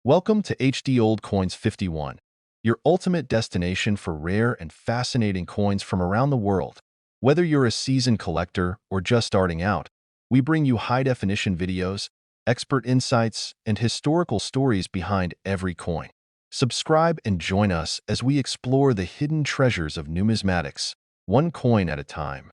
Welcome to HD Old Coins 51, your ultimate destination for rare and fascinating coins from around the world. Whether you're a seasoned collector or just starting out, we bring you high-definition videos, expert insights, and historical stories behind every coin. Subscribe and join us as we explore the hidden treasures of numismatics, one coin at a time.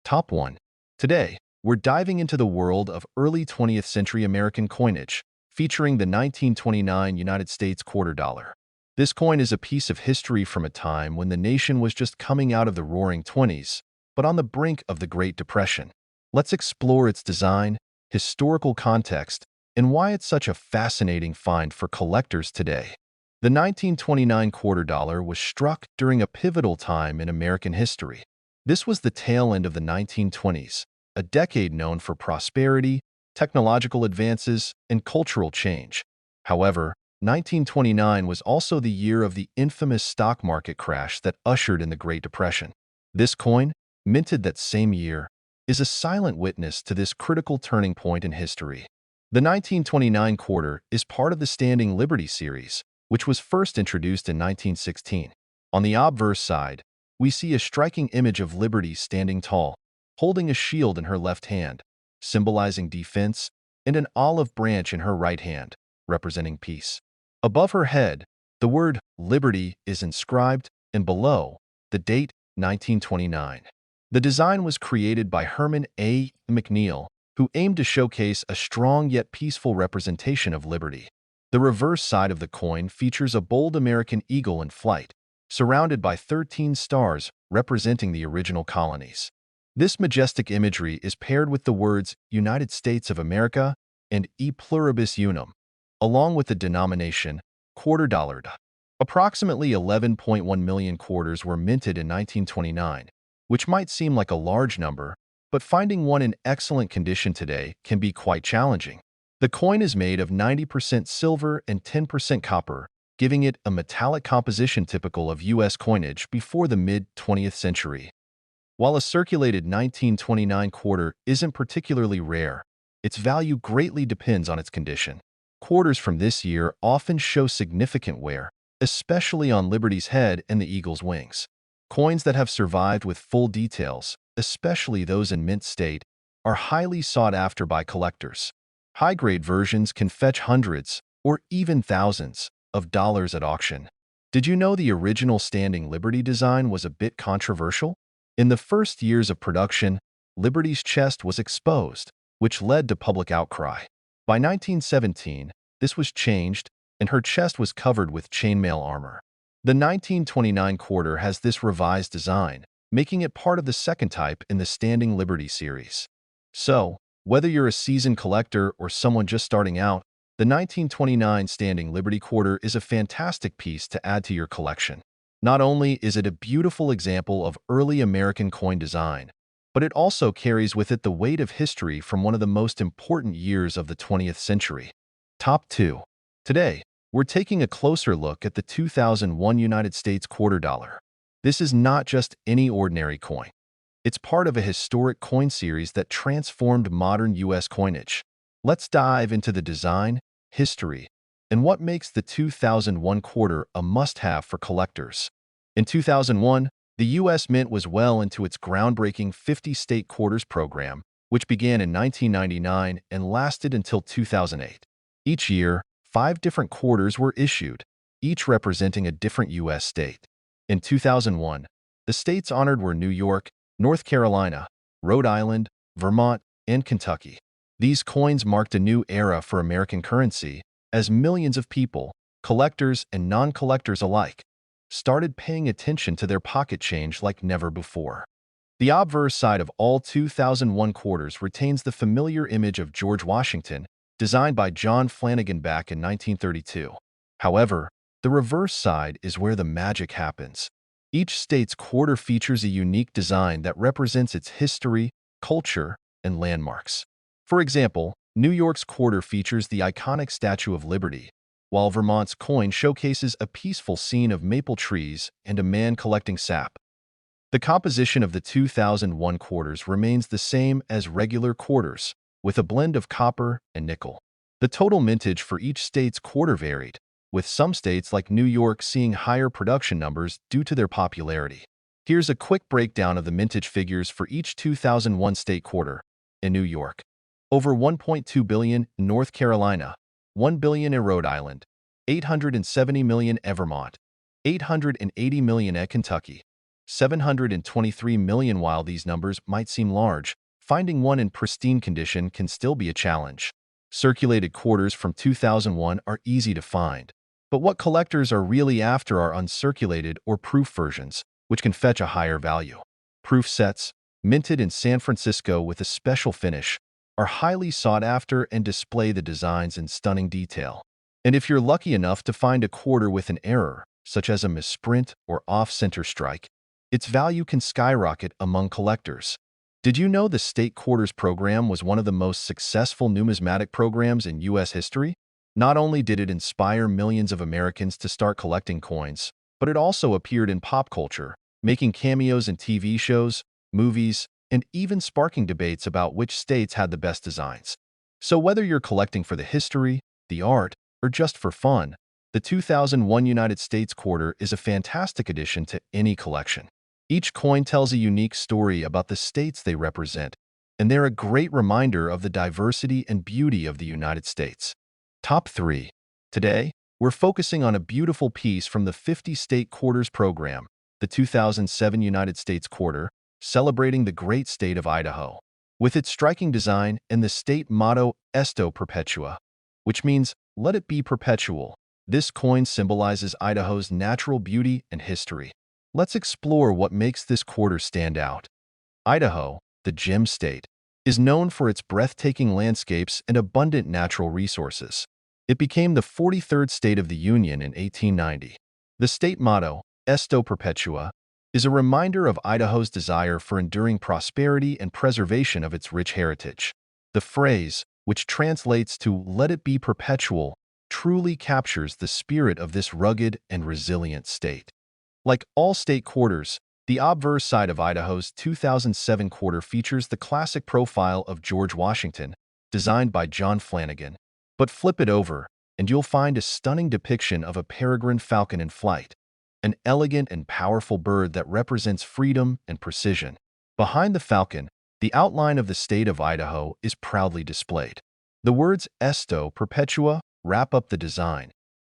Top 1. Today, we're diving into the world of early 20th century American coinage, featuring the 1929 United States quarter dollar. This coin is a piece of history from a time when the nation was just coming out of the Roaring '20s, but on the brink of the Great Depression. Let's explore its design, historical context, and why it's such a fascinating find for collectors today. The 1929 quarter dollar was struck during a pivotal time in American history. This was the tail end of the 1920s, a decade known for prosperity, technological advances, and cultural change. However, 1929 was also the year of the infamous stock market crash that ushered in the Great Depression. This coin, minted that same year, is a silent witness to this critical turning point in history. The 1929 quarter is part of the Standing Liberty series, which was first introduced in 1916. On the obverse side, we see a striking image of Liberty standing tall, holding a shield in her left hand, symbolizing defense, and an olive branch in her right hand, representing peace. Above her head, the word Liberty is inscribed, and below, the date 1929. The design was created by Herman A. McNeil, who aimed to showcase a strong yet peaceful representation of liberty. The reverse side of the coin features a bold American eagle in flight, surrounded by 13 stars representing the original colonies. This majestic imagery is paired with the words United States of America and E pluribus unum, along with the denomination quarter dollar. Approximately 11.1 million quarters were minted in 1929, which might seem like a large number, but finding one in excellent condition today can be quite challenging. The coin is made of 90% silver and 10% copper, giving it a metallic composition typical of U.S. coinage before the mid-20th century. While a circulated 1929 quarter isn't particularly rare, its value greatly depends on its condition. Quarters from this year often show significant wear, especially on Liberty's head and the eagle's wings. Coins that have survived with full details, especially those in mint state, are highly sought after by collectors. High-grade versions can fetch hundreds, or even thousands, of dollars at auction. Did you know the original Standing Liberty design was a bit controversial? In the first years of production, Liberty's chest was exposed, which led to public outcry. By 1917, this was changed, and her chest was covered with chainmail armor. The 1929 quarter has this revised design, making it part of the second type in the Standing Liberty series. So, whether you're a seasoned collector or someone just starting out, the 1929 Standing Liberty quarter is a fantastic piece to add to your collection. Not only is it a beautiful example of early American coin design, but it also carries with it the weight of history from one of the most important years of the 20th century. Top 2. Today, we're taking a closer look at the 2001 United States quarter dollar. This is not just any ordinary coin. It's part of a historic coin series that transformed modern U.S. coinage. Let's dive into the design, history, and what makes the 2001 quarter a must-have for collectors. In 2001, the U.S. Mint was well into its groundbreaking 50-state quarters program, which began in 1999 and lasted until 2008. Each year, 5 different quarters were issued, each representing a different U.S. state. In 2001, the states honored were New York, North Carolina, Rhode Island, Vermont, and Kentucky. These coins marked a new era for American currency, as millions of people, collectors and non-collectors alike, started paying attention to their pocket change like never before. The obverse side of all 2001 quarters retains the familiar image of George Washington, designed by John Flanagan back in 1932. However, the reverse side is where the magic happens. Each state's quarter features a unique design that represents its history, culture, and landmarks. For example, New York's quarter features the iconic Statue of Liberty, while Vermont's coin showcases a peaceful scene of maple trees and a man collecting sap. The composition of the 2001 quarters remains the same as regular quarters, with a blend of copper and nickel. The total mintage for each state's quarter varied, with some states like New York seeing higher production numbers due to their popularity. Here's a quick breakdown of the mintage figures for each 2001 state quarter. In New York, over 1.2 billion in North Carolina, 1 billion in Rhode Island, 870 million in Vermont, 880 million in Kentucky, 723 million. While these numbers might seem large, finding one in pristine condition can still be a challenge. Circulated quarters from 2001 are easy to find, but what collectors are really after are uncirculated or proof versions, which can fetch a higher value. Proof sets, minted in San Francisco with a special finish, are highly sought after and display the designs in stunning detail. And if you're lucky enough to find a quarter with an error, such as a misprint or off-center strike, its value can skyrocket among collectors. Did you know the State Quarters program was one of the most successful numismatic programs in U.S. history? Not only did it inspire millions of Americans to start collecting coins, but it also appeared in pop culture, making cameos in TV shows, movies, and even sparking debates about which states had the best designs. So whether you're collecting for the history, the art, or just for fun, the 2001 United States quarter is a fantastic addition to any collection. Each coin tells a unique story about the states they represent, and they're a great reminder of the diversity and beauty of the United States. Top 3. Today, we're focusing on a beautiful piece from the 50 State Quarters program, the 2007 United States quarter, celebrating the great state of Idaho. With its striking design and the state motto Esto Perpetua, which means let it be perpetual, this coin symbolizes Idaho's natural beauty and history. Let's explore what makes this quarter stand out. Idaho, the Gem State, is known for its breathtaking landscapes and abundant natural resources. It became the 43rd state of the Union in 1890. The state motto, Esto Perpetua, is a reminder of Idaho's desire for enduring prosperity and preservation of its rich heritage. The phrase, which translates to let it be perpetual, truly captures the spirit of this rugged and resilient state. Like all state quarters, the obverse side of Idaho's 2007 quarter features the classic profile of George Washington, designed by John Flanagan. But flip it over, and you'll find a stunning depiction of a peregrine falcon in flight, an elegant and powerful bird that represents freedom and precision. Behind the falcon, the outline of the state of Idaho is proudly displayed. The words Esto Perpetua wrap up the design,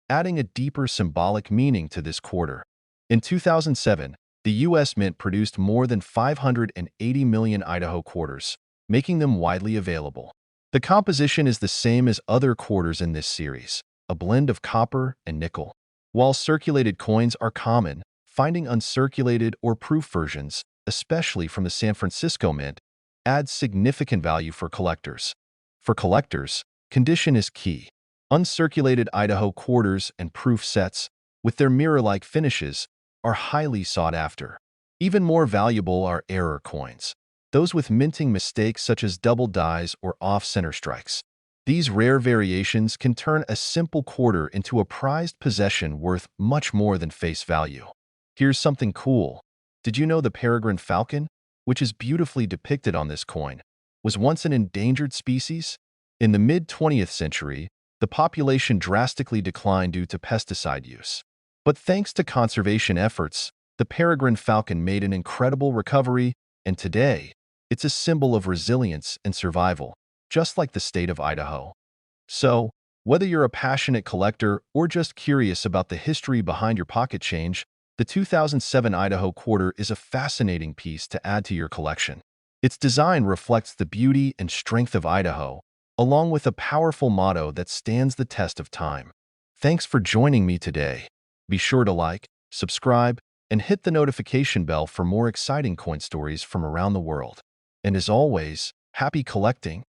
adding a deeper symbolic meaning to this quarter. In 2007, the U.S. Mint produced more than 580 million Idaho quarters, making them widely available. The composition is the same as other quarters in this series, a blend of copper and nickel. While circulated coins are common, finding uncirculated or proof versions, especially from the San Francisco Mint, adds significant value for collectors. For collectors, condition is key. Uncirculated Idaho quarters and proof sets, with their mirror-like finishes, are highly sought after. Even more valuable are error coins, those with minting mistakes such as double dies or off-center strikes. These rare variations can turn a simple quarter into a prized possession worth much more than face value. Here's something cool. Did you know the peregrine falcon, which is beautifully depicted on this coin, was once an endangered species? In the mid-20th century, the population drastically declined due to pesticide use. But thanks to conservation efforts, the peregrine falcon made an incredible recovery, and today, it's a symbol of resilience and survival, just like the state of Idaho. So, whether you're a passionate collector or just curious about the history behind your pocket change, the 2007 Idaho quarter is a fascinating piece to add to your collection. Its design reflects the beauty and strength of Idaho, along with a powerful motto that stands the test of time. Thanks for joining me today. Be sure to like, subscribe, and hit the notification bell for more exciting coin stories from around the world. And as always, happy collecting!